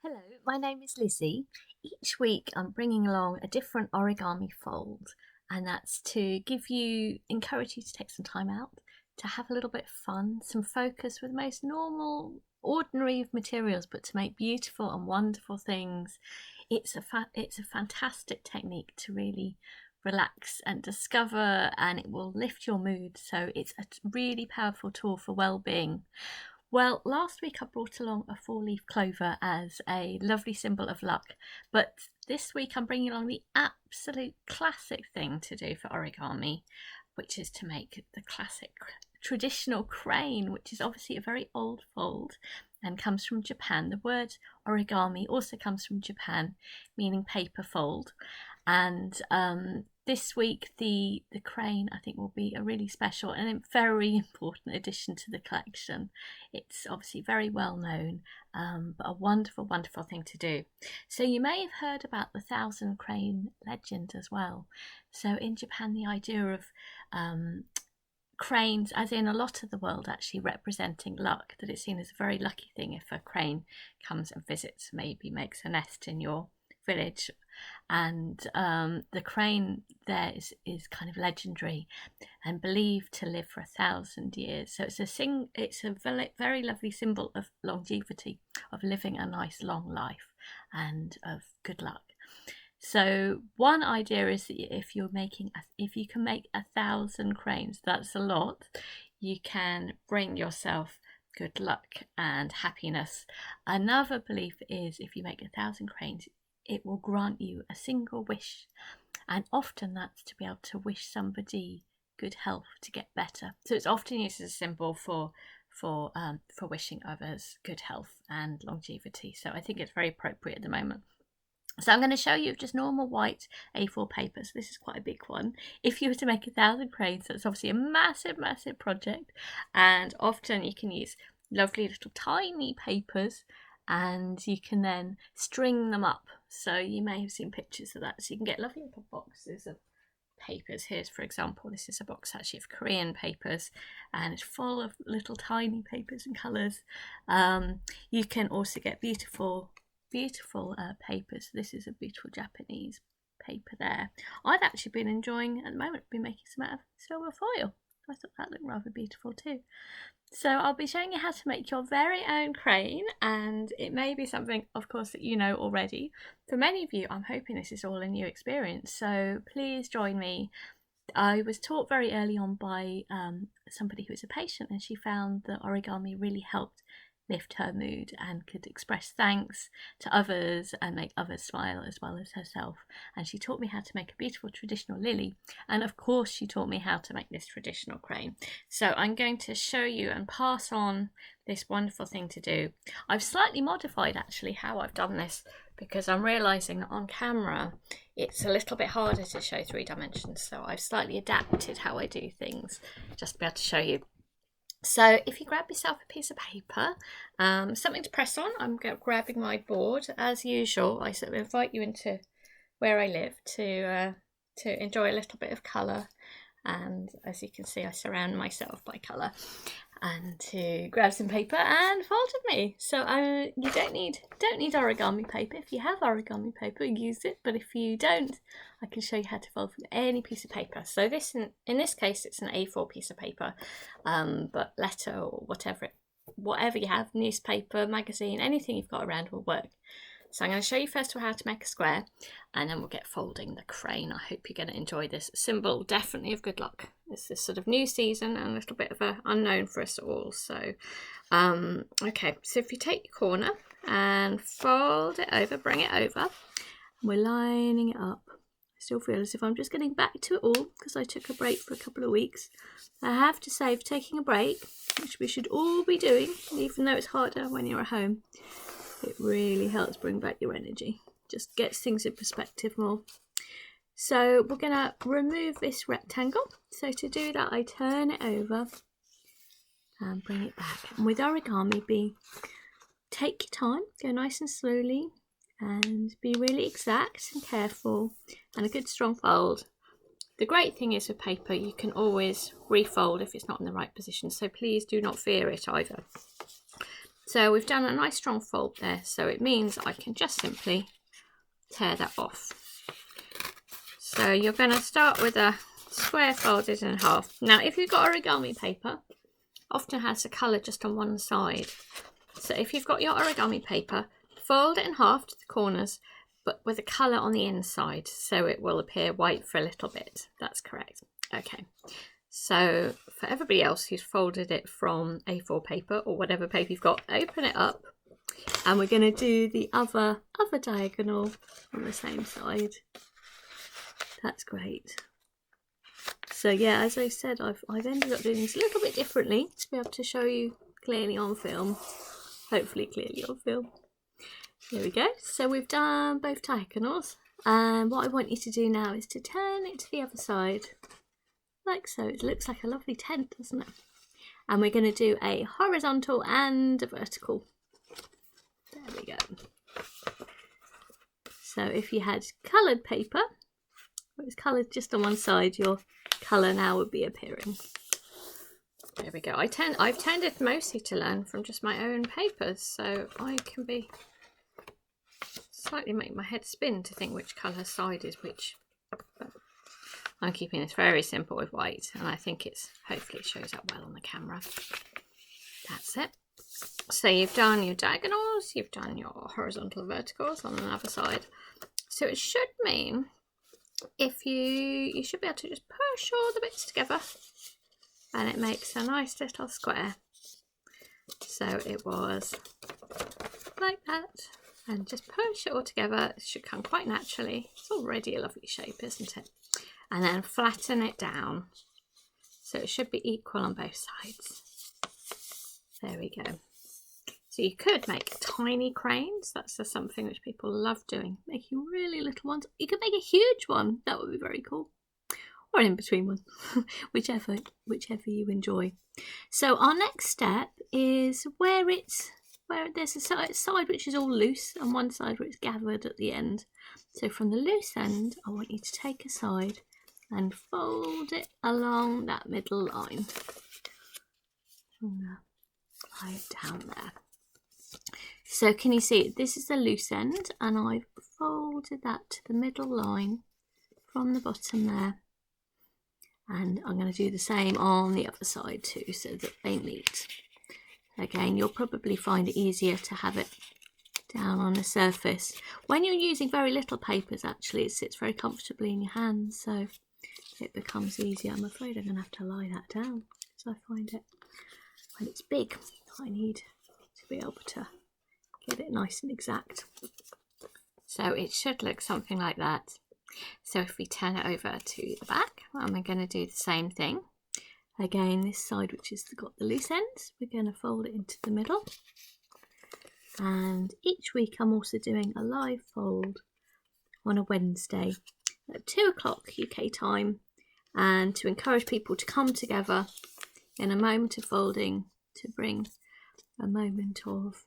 Hello, my name is Lizzie. Each week I'm bringing along a different origami fold, and that's to encourage you to take some time out, to have a little bit of fun, some focus with the most normal, ordinary of materials, but to make beautiful and wonderful things. It's a fantastic technique to really relax and discover, and it will lift your mood. So it's a really powerful tool for well-being. Well, last week I brought along a four-leaf clover as a lovely symbol of luck, but this week I'm bringing along the absolute classic thing to do for origami, which is to make the classic traditional crane, which is obviously a very old fold and comes from Japan. The word origami also comes from Japan, meaning paper fold. And this week the crane, I think, will be a really special and a very important addition to the collection. It's obviously very well known, but a wonderful thing to do. So you may have heard about the 1,000 crane legend as well. So in Japan, the idea of cranes, as in a lot of the world, actually representing luck, that it's seen as a very lucky thing if a crane comes and visits, maybe makes a nest in your village. And the crane there is kind of legendary and believed to live for 1,000 years. So it's a very lovely symbol of longevity, of living a nice long life and of good luck. So one idea is that if you can make 1,000 cranes, that's a lot. You can bring yourself good luck and happiness. Another belief is if you make 1,000 cranes, it will grant you a single wish, and often that's to be able to wish somebody good health, to get better. So it's often used as a symbol for wishing others good health and longevity. So I think it's very appropriate at the moment. So I'm going to show you just normal white A4 paper. So this is quite a big one. If you were to make 1,000 cranes, that's obviously a massive project, and often you can use lovely little tiny papers, and you can then string them up. So you may have seen pictures of that. So you can get lovely little boxes of papers. Here's, for example, this is a box actually of Korean papers, and it's full of little tiny papers and colours. You can also get beautiful papers. This is a beautiful Japanese paper there. I've actually been enjoying, at the moment, making some out of silver foil. I thought that looked rather beautiful too. So I'll be showing you how to make your very own crane, and it may be something, of course, that you know already. For many of you, I'm hoping this is all a new experience, so please join me. I was taught very early on by somebody who was a patient, and she found that origami really helped lift her mood and could express thanks to others and make others smile as well as herself. And she taught me how to make a beautiful traditional lily, and of course she taught me how to make this traditional crane. So I'm going to show you and pass on this wonderful thing to do. I've slightly modified actually how I've done this, because I'm realizing that on camera it's a little bit harder to show 3 dimensions, so I've slightly adapted how I do things just to be able to show you. So if you grab yourself a piece of paper, something to press on, I'm grabbing my board. As usual, I sort of invite you into where I live to enjoy a little bit of colour, and as you can see, I surround myself by colour, and to grab some paper and fold with me. So you don't need origami paper. If you have origami paper, use it, but if you don't, I can show you how to fold from any piece of paper. So this, in this case, it's an A4 piece of paper, but letter or whatever you have, newspaper, magazine, anything you've got around will work. So I'm going to show you first of all how to make a square, and then we'll get folding the crane. I hope you're going to enjoy this symbol, definitely of good luck. It's this sort of new season and a little bit of an unknown for us all. So, okay, so if you take your corner and fold it over, bring it over, we're lining it up. I still feel as if I'm just getting back to it all because I took a break for a couple of weeks. I have to say, for taking a break, which we should all be doing, even though it's harder when you're at home, it really helps bring back your energy. Just gets things in perspective more. So we're going to remove this rectangle. So to do that, I turn it over and bring it back. And with origami, take your time, go nice and slowly, and be really exact and careful, and a good strong fold. The great thing is with paper, you can always refold if it's not in the right position. So please do not fear it either. So we've done a nice strong fold there, so it means I can just simply tear that off. So you're going to start with a square folded in half. Now if you've got origami paper, often has the colour just on one side. So if you've got your origami paper, fold it in half to the corners, but with a colour on the inside, so it will appear white for a little bit. That's correct. Okay. So for everybody else who's folded it from A4 paper or whatever paper you've got, open it up, and we're going to do the other diagonal on the same side. That's great. So yeah, as I said, I've ended up doing this a little bit differently to be able to show you clearly on film. Hopefully clearly on film. There we go. So we've done both diagonals, and what I want you to do now is to turn it to the other side. Like so. It looks like a lovely tent, doesn't it? And we're going to do a horizontal and a vertical. There we go. So if you had coloured paper, it was coloured just on one side, your colour now would be appearing. There we go. I've tended mostly to learn from just my own papers, so I can be slightly make my head spin to think which colour side is which. But I'm keeping this very simple with white, and I think hopefully it shows up well on the camera. That's it. So you've done your diagonals, you've done your horizontal verticals on another side. So it should mean if you should be able to just push all the bits together, and it makes a nice little square. So it was like that, and just push it all together. It should come quite naturally. It's already a lovely shape, isn't it? And then flatten it down, so it should be equal on both sides. There we go. So you could make tiny cranes. That's just something which people love doing, making really little ones. You could make a huge one. That would be very cool. Or an in-between one, whichever you enjoy. So our next step is where there's a side which is all loose and one side where it's gathered at the end. So from the loose end, I want you to take a side and fold it along that middle line. Lie it down there. So can you see, this is the loose end, and I've folded that to the middle line from the bottom there. And I'm going to do the same on the other side too, so that they meet. Again, you'll probably find it easier to have it down on the surface. When you're using very little papers, actually, it sits very comfortably in your hands, so it becomes easier. I'm afraid I'm going to have to lie that down, because I find it, when it's big, I need to be able to get it nice and exact. So it should look something like that. So if we turn it over to the back, and we're going to do the same thing. Again, this side which has got the loose ends, we're going to fold it into the middle. And each week I'm also doing a live fold on a Wednesday at 2 o'clock UK time, and to encourage people to come together in a moment of folding to bring a moment of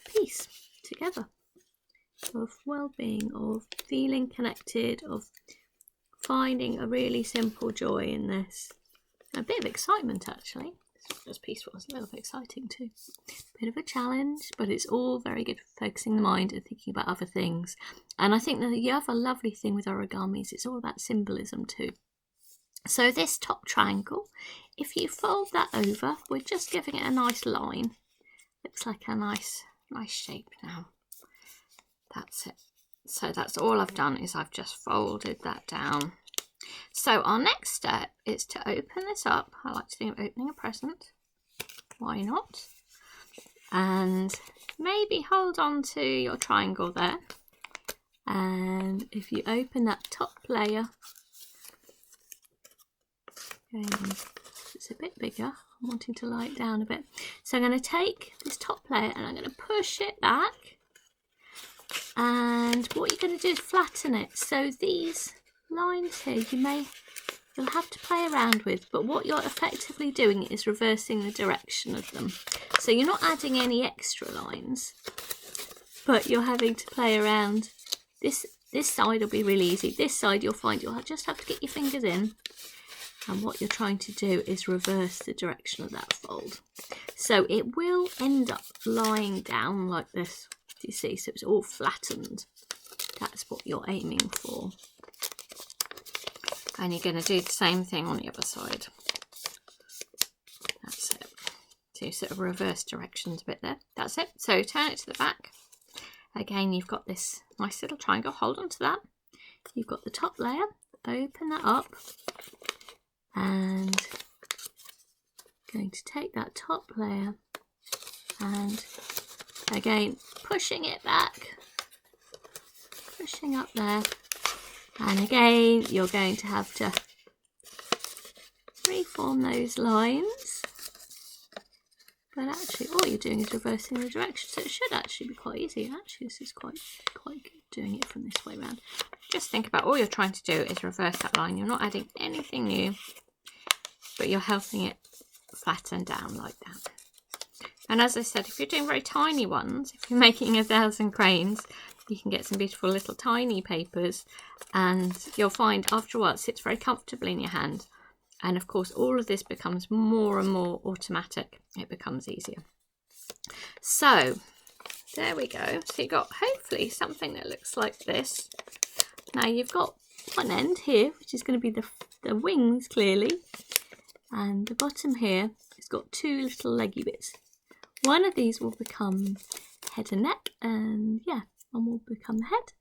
peace together, of well-being, of feeling connected, of finding a really simple joy in this. A bit of excitement, actually. It's not just peaceful, it's a little bit exciting too. Bit of a challenge, but it's all very good for focusing the mind and thinking about other things. And I think that the other lovely thing with origami is it's all about symbolism too. So this top triangle, if you fold that over, we're just giving it a nice line. Looks like a nice shape now. That's it. So that's all I've done, is I've just folded that down. So our next step is to open this up. I like to think of opening a present. Why not? And maybe hold on to your triangle there. And if you open that top layer, it's a bit bigger. I'm wanting to lie it down a bit. So I'm going to take this top layer and I'm going to push it back. And what you're going to do is flatten it. So these lines here, you'll have to play around with, but what you're effectively doing is reversing the direction of them. So you're not adding any extra lines, but you're having to play around. This side will be really easy. This side you'll find you'll just have to get your fingers in And what you're trying to do is reverse the direction of that fold. So it will end up lying down like this. Do you see? So it's all flattened. That's what you're aiming for. And you're going to do the same thing on the other side. That's it. So sort of reverse directions a bit there. That's it. So turn it to the back. Again, you've got this nice little triangle. Hold on to that. You've got the top layer. Open that up. And going to take that top layer and again pushing it back, pushing up there, and again you're going to have to reform those lines, but actually all you're doing is reversing the direction, so it should actually be quite easy. Actually this is quite good doing it from this way around. Just think about all you're trying to do is reverse that line. You're not adding anything new, but you're helping it flatten down like that. And as I said, if you're doing very tiny ones, if you're making 1,000 cranes, you can get some beautiful little tiny papers, and you'll find after a while it sits very comfortably in your hand. And of course, all of this becomes more and more automatic. It becomes easier. So there we go. So you've got hopefully something that looks like this. Now you've got one end here, which is going to be the wings clearly. And the bottom here, it's got two little leggy bits. One of these will become head and neck, and yeah, one will become the head,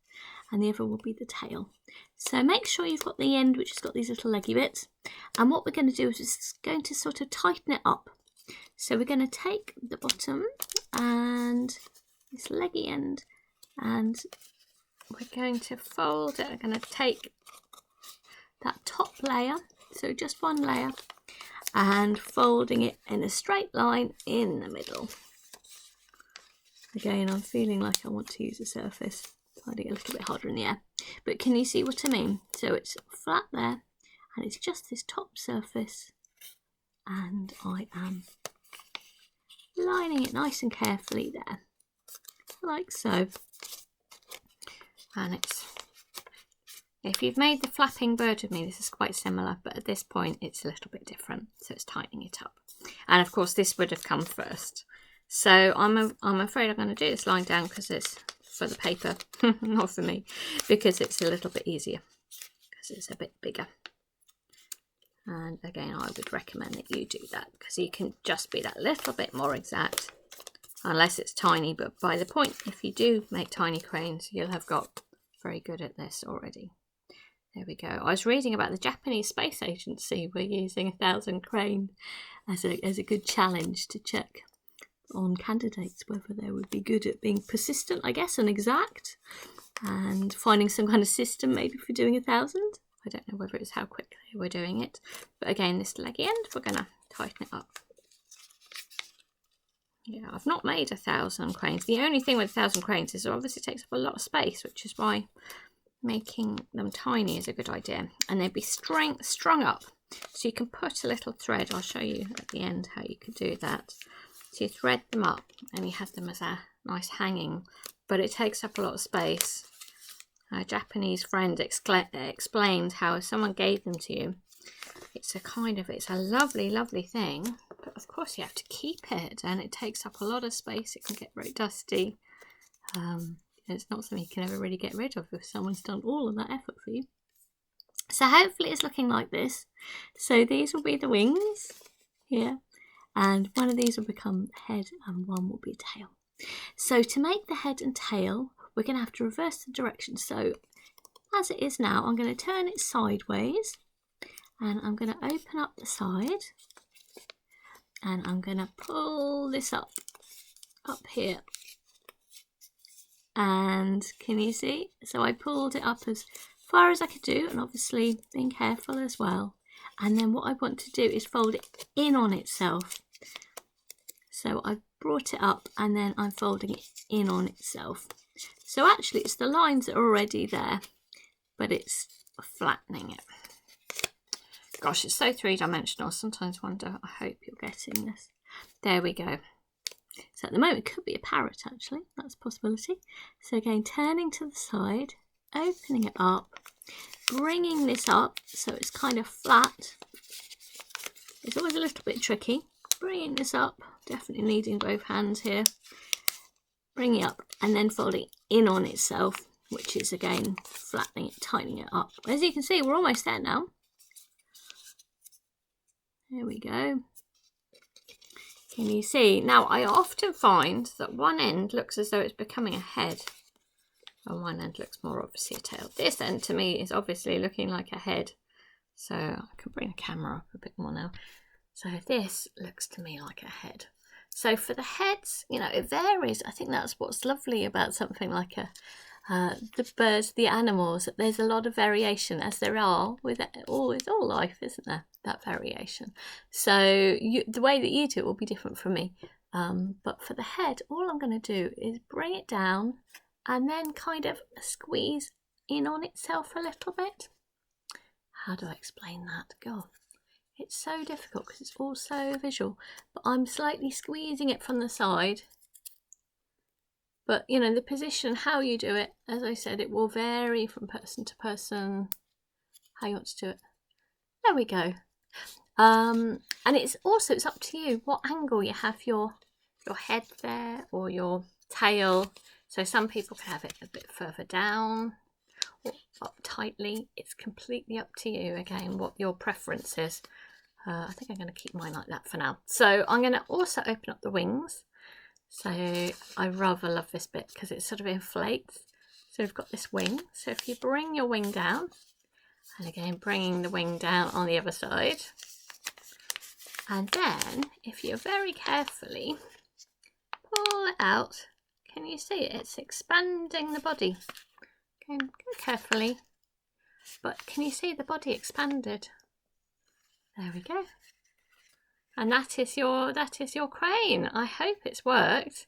and the other will be the tail. So make sure you've got the end which has got these little leggy bits. And what we're going to do is just going to sort of tighten it up. So we're going to take the bottom and this leggy end, and we're going to fold it. We're going to take that top layer, so just one layer, and folding it in a straight line in the middle. Again, I'm feeling like I want to use a surface, finding it a little bit harder in the air. But can you see what I mean? So it's flat there, and it's just this top surface, and I am lining it nice and carefully there, like so. And it's, if you've made the flapping bird with me, this is quite similar, but at this point it's a little bit different, so it's tightening it up. And of course this would have come first. So I'm afraid I'm going to do this lying down because it's for the paper, not for me, because it's a little bit easier, because it's a bit bigger. And again, I would recommend that you do that, because you can just be that little bit more exact, unless it's tiny. But by the point, if you do make tiny cranes, you'll have got very good at this already. There we go. I was reading about the Japanese Space Agency. We're using 1,000 crane as a good challenge to check on candidates whether they would be good at being persistent, I guess, and exact, and finding some kind of system maybe for doing 1,000. I don't know whether it's how quickly we're doing it, but again, this leggy end, we're going to tighten it up. Yeah, I've not made 1,000 cranes. The only thing with 1,000 cranes is it obviously takes up a lot of space, which is why making them tiny is a good idea. And they'd be strung up, so you can put a little thread. I'll show you at the end how you could do that. So you thread them up and you have them as a nice hanging, but it takes up a lot of space. A Japanese friend explained how if someone gave them to you, it's a lovely, lovely thing, but of course you have to keep it, and it takes up a lot of space. It can get very dusty. It's not something you can ever really get rid of if someone's done all of that effort for you. So hopefully it's looking like this. So these will be the wings here, and one of these will become head and one will be tail. So to make the head and tail, we're going to have to reverse the direction. So as it is now, I'm going to turn it sideways, and I'm going to open up the side, and I'm going to pull this up here. And can you see? So I pulled it up as far as I could do, and obviously being careful as well. And then what I want to do is fold it in on itself. So I've brought it up, and then I'm folding it in on itself. So actually it's the lines that are already there, but it's flattening it. Gosh, it's so three-dimensional. Sometimes wonder, I hope you're getting this. There we go. So at the moment it could be a parrot actually, that's a possibility. So again, turning to the side, opening it up, bringing this up so it's kind of flat. It's always a little bit tricky. Bringing this up, definitely needing both hands here. Bringing it up and then folding in on itself, which is again flattening it, tightening it up. As you can see, we're almost there now. There we go. Can you see? Now, I often find that one end looks as though it's becoming a head, and one end looks more obviously a tail. This end to me is obviously looking like a head, so I can bring the camera up a bit more now. So this looks to me like a head. So for the heads, you know, it varies. I think that's what's lovely about something like the birds, the animals. There's a lot of variation, as there are with all life, isn't there? That variation. So the way that you do it will be different from me. But for the head, all I'm going to do is bring it down and then kind of squeeze in on itself a little bit. How do I explain that? God. It's so difficult because it's all so visual, but I'm slightly squeezing it from the side. But, you know, the position, how you do it, as I said, it will vary from person to person, how you want to do it. There we go. And it's up to you what angle you have your head there or your tail. So some people can have it a bit further down or up tightly. It's completely up to you, again, what your preference is. I think I'm going to keep mine like that for now. So I'm going to also open up the wings. So I rather love this bit because it sort of inflates. So we've got this wing. So if you bring your wing down, and again bringing the wing down on the other side, and then if you very carefully pull it out, can you see it? It's expanding the body. Okay, go carefully, but can you see the body expanded? There we go. And that is your crane. I hope it's worked.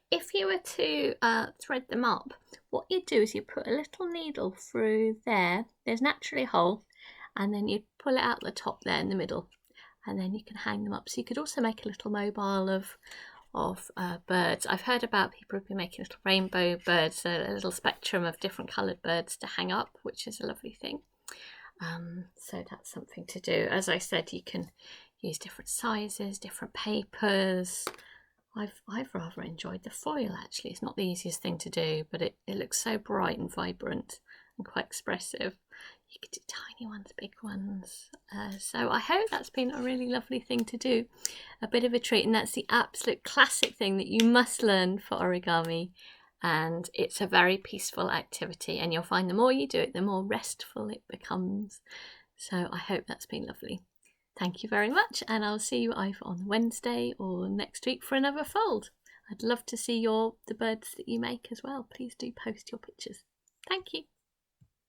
If you were to thread them up, what you do is you put a little needle through there. There's naturally a hole, and then you pull it out the top there in the middle, and then you can hang them up. So you could also make a little mobile of birds. I've heard about people who've been making little rainbow birds, a little spectrum of different coloured birds to hang up, which is a lovely thing. So that's something to do. As I said, you can use different sizes, different papers. I've rather enjoyed the foil, actually. It's not the easiest thing to do, but it looks so bright and vibrant and quite expressive. You could do tiny ones, big ones. So I hope that's been a really lovely thing to do. A bit of a treat, and that's the absolute classic thing that you must learn for origami. And it's a very peaceful activity, and you'll find the more you do it, the more restful it becomes. So I hope that's been lovely. Thank you very much, and I'll see you either on Wednesday or next week for another fold. I'd love to see the birds that you make as well. Please do post your pictures. Thank you.